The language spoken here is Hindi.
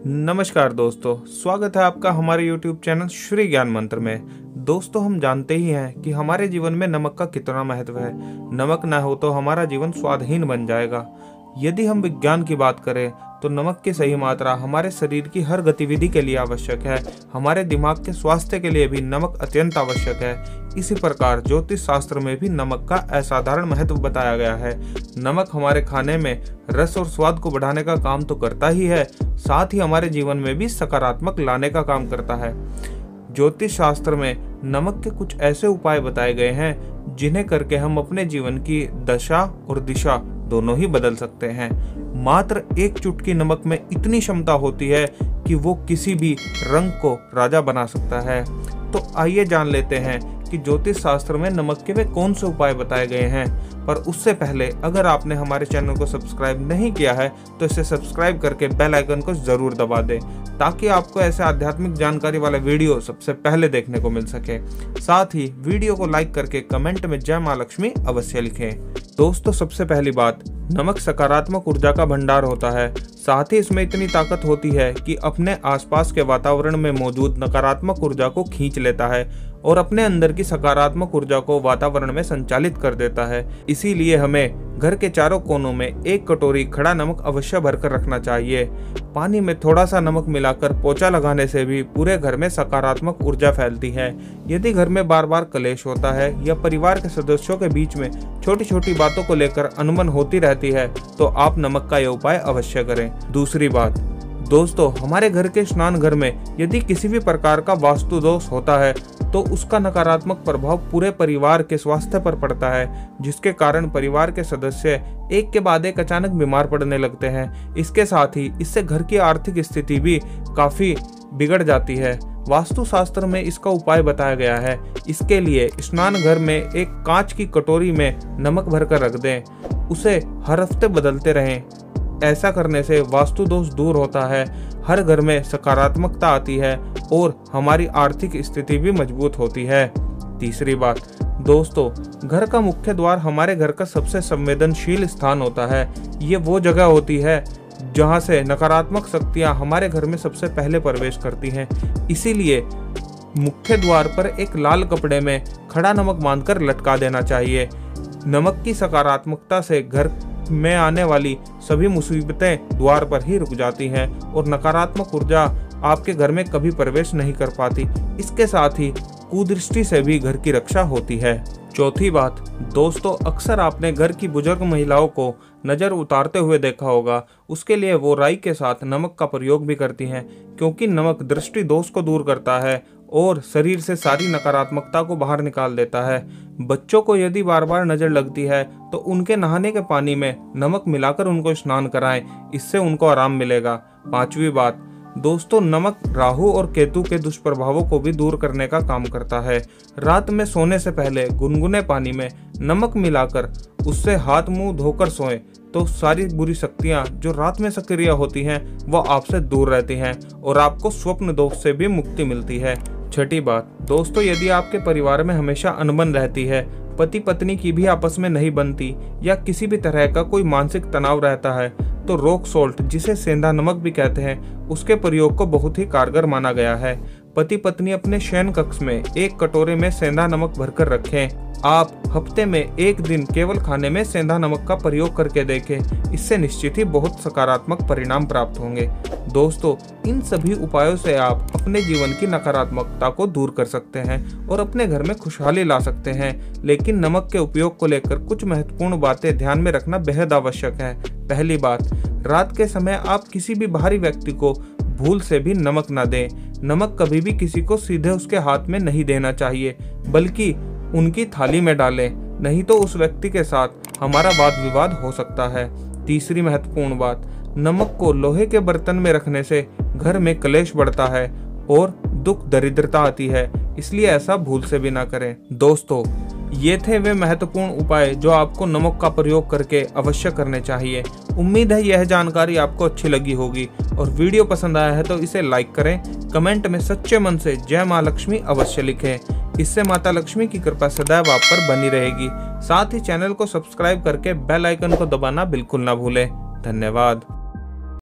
नमस्कार दोस्तों, स्वागत है आपका हमारे YouTube चैनल श्री ज्ञान मंत्र में। दोस्तों, हम जानते ही हैं कि हमारे जीवन में नमक का कितना महत्व है। नमक ना हो तो हमारा जीवन स्वादहीन बन जाएगा। यदि हम विज्ञान की बात करें तो नमक की सही मात्रा हमारे शरीर की हर गतिविधि के लिए आवश्यक है। हमारे दिमाग के स्वास्थ्य के लिए भी नमक अत्यंत आवश्यक है। इसी प्रकार ज्योतिष शास्त्र में भी नमक का असाधारण महत्व बताया गया है। नमक हमारे खाने में रस और स्वाद को बढ़ाने का काम तो करता ही है, साथ ही हमारे जीवन में भी सकारात्मक लाने का काम करता है। ज्योतिष शास्त्र में नमक के कुछ ऐसे उपाय बताए गए हैं जिन्हें करके हम अपने जीवन की दशा और दिशा दोनों ही बदल सकते हैं। मात्र एक चुटकी नमक में इतनी क्षमता होती है कि वो किसी भी रंग को राजा बना सकता है। तो आइए जान लेते हैं कि ज्योतिष शास्त्र में नमक के वे कौन से उपाय बताए गए हैं। पर उससे पहले अगर आपने हमारे चैनल को सब्सक्राइब नहीं किया है तो इसे सब्सक्राइब करके बेल आइकन को जरूर दबा दें, ताकि आपको ऐसे आध्यात्मिक जानकारी वाला वीडियो सबसे पहले देखने को मिल सके। साथ ही वीडियो को लाइक करके कमेंट में जय मां लक्ष्मी अवश्य लिखें। दोस्तों, सबसे पहली बात, नमक सकारात्मक ऊर्जा का भंडार होता है। साथ ही इसमें इतनी ताकत होती है कि अपने आसपास के वातावरण में मौजूद नकारात्मक ऊर्जा को खींच लेता है और अपने अंदर की सकारात्मक ऊर्जा को वातावरण में संचालित कर देता है। इसीलिए हमें घर के चारों कोनों में एक कटोरी खड़ा नमक अवश्य भरकर रखना चाहिए। पानी में थोड़ा सा नमक मिलाकर पोंछा लगाने से भी पूरे घर में सकारात्मक ऊर्जा फैलती है। यदि घर में बार बार कलेश होता है या परिवार के सदस्यों के बीच में छोटी छोटी बातों को लेकर अनबन होती रहती है तो आप नमक का यह उपाय अवश्य करें। दूसरी बात, दोस्तों, हमारे घर के स्नान घर में यदि किसी भी प्रकार का वास्तु दोष होता है तो उसका नकारात्मक प्रभाव पूरे परिवार के स्वास्थ्य पर पड़ता है, जिसके कारण परिवार के सदस्य एक के बाद एक अचानक बीमार पड़ने लगते हैं। इसके साथ ही इससे घर की आर्थिक स्थिति भी काफी बिगड़ जाती है। वास्तु शास्त्र में इसका उपाय बताया गया है। इसके लिए स्नान घर में एक कांच की कटोरी में नमक भरकर रख दें, उसे हर हफ्ते बदलते रहें। ऐसा करने से वास्तु दोष दूर होता है, हर घर में सकारात्मकता आती है और हमारी आर्थिक स्थिति भी मजबूत होती है। तीसरी बात, दोस्तों, घर का मुख्य द्वार हमारे घर का सबसे संवेदनशील स्थान होता है। ये वो जगह होती है जहां से नकारात्मक शक्तियां हमारे घर में सबसे पहले प्रवेश करती हैं। इसीलिए मुख्य द्वार पर एक लाल कपड़े में खड़ा नमक बांधकर लटका देना चाहिए। नमक की सकारात्मकता से घर में आने वाली सभी मुसीबतें द्वार पर ही रुक जाती हैं और नकारात्मक ऊर्जा आपके घर में कभी प्रवेश नहीं कर पाती। इसके साथ ही कुदृष्टि से भी घर की रक्षा होती है। चौथी बात, दोस्तों, अक्सर आपने घर की बुजुर्ग महिलाओं को नजर उतारते हुए देखा होगा। उसके लिए वो राई के साथ नमक का प्रयोग भी करती हैं, क्योंकि नमक दृष्टि दोष को दूर करता है और शरीर से सारी नकारात्मकता को बाहर निकाल देता है। बच्चों को यदि बार बार नजर लगती है तो उनके नहाने के पानी में नमक मिलाकर उनको स्नान कराएं, इससे उनको आराम मिलेगा। पांचवी बात, दोस्तों, नमक राहु और केतु के दुष्प्रभावों को भी दूर करने का काम करता है। रात में सोने से पहले गुनगुने पानी में नमक मिलाकर उससे हाथ मुंह धोकर सोएं तो सारी बुरी शक्तियां जो रात में सक्रिय होती हैं वह आपसे दूर रहती हैं और आपको स्वप्न दोष से भी मुक्ति मिलती है। छठी बात, दोस्तों, यदि आपके परिवार में हमेशा अनबन रहती है, पति पत्नी की भी आपस में नहीं बनती या किसी भी तरह का कोई मानसिक तनाव रहता है तो रॉक सॉल्ट, जिसे सेंधा नमक भी कहते हैं, उसके प्रयोग को बहुत ही कारगर माना गया है। पति पत्नी अपने शयन कक्ष में एक कटोरे में सेंधा नमक भरकर रखें। आप हफ्ते में एक दिन केवल खाने में सेंधा नमक का प्रयोग करके देखें, इससे निश्चित ही बहुत सकारात्मक परिणाम प्राप्त होंगे। दोस्तों, इन सभी उपायों से आप अपने जीवन की नकारात्मकता को दूर कर सकते हैं और अपने घर में खुशहाली ला सकते हैं। लेकिन नमक के उपयोग को लेकर कुछ महत्वपूर्ण बातें ध्यान में रखना बेहद आवश्यक है। पहली बात, रात के समय आप किसी भी बाहरी व्यक्ति को भूल से भी नमक न दें। नमक कभी भी किसी को सीधे उसके हाथ में नहीं देना चाहिए, बल्कि उनकी थाली में डालें, नहीं तो उस व्यक्ति के साथ हमारा वाद विवाद हो सकता है। तीसरी महत्वपूर्ण बात, नमक को लोहे के बर्तन में रखने से घर में क्लेश बढ़ता है और दुख दरिद्रता आती है, इसलिए ऐसा भूल से भी ना करें। दोस्तों, ये थे वे महत्वपूर्ण उपाय जो आपको नमक का प्रयोग करके अवश्य करने चाहिए। उम्मीद है यह जानकारी आपको अच्छी लगी होगी और वीडियो पसंद आया है तो इसे लाइक करें। कमेंट में सच्चे मन से जय मां लक्ष्मी अवश्य लिखें, इससे माता लक्ष्मी की कृपा सदैव आप पर बनी रहेगी। साथ ही चैनल को सब्सक्राइब करके बेल आइकन को दबाना बिल्कुल ना भूलें। धन्यवाद।